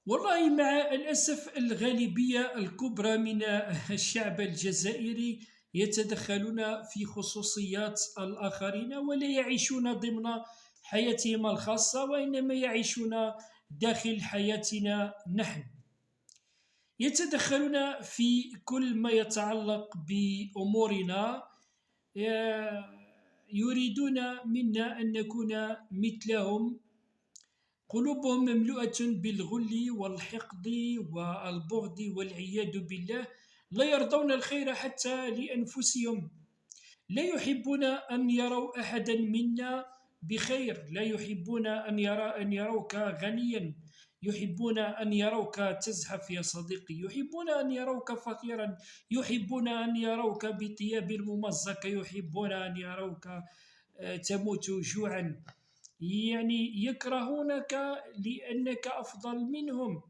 والله مع الأسف الغالبية الكبرى من الشعب الجزائري يتدخلون في خصوصيات الآخرين، ولا يعيشون ضمن حياتهم الخاصة، وإنما يعيشون داخل حياتنا نحن. يتدخلون في كل ما يتعلق بأمورنا. يريدون منا أن نكون مثلهم. قلوبهم مملوءة بالغل والحقد والبغض والعياذ بالله. لا يرضون الخير حتى لأنفسهم. لا يحبون أن يروا أحدا منا بخير. لا يحبون أن يروك غنيا. يحبون أن يروك تزحف يا صديقي. يحبون أن يروك فقيرا. يحبون أن يروك بثياب ممزقة. يحبون أن يروك تموت جوعا. يعني يكرهونك لأنك أفضل منهم.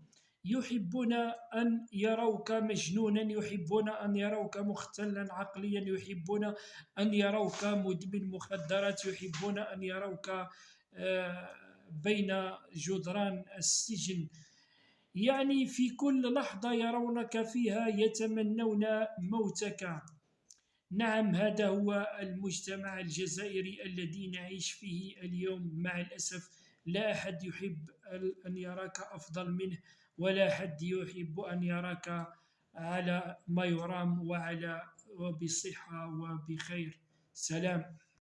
يحبون أن يروك مجنونا. يحبون أن يروك مختلا عقليا. يحبون أن يروك مدمن مخدرات. يحبون أن يروك بين جدران السجن. يعني في كل لحظة يرونك فيها يتمنون موتك. نعم، هذا هو المجتمع الجزائري الذي نعيش فيه اليوم مع الأسف. لا أحد يحب أن يراك أفضل منه، ولا أحد يحب أن يراك على ما يرام وبصحة وبخير. سلام.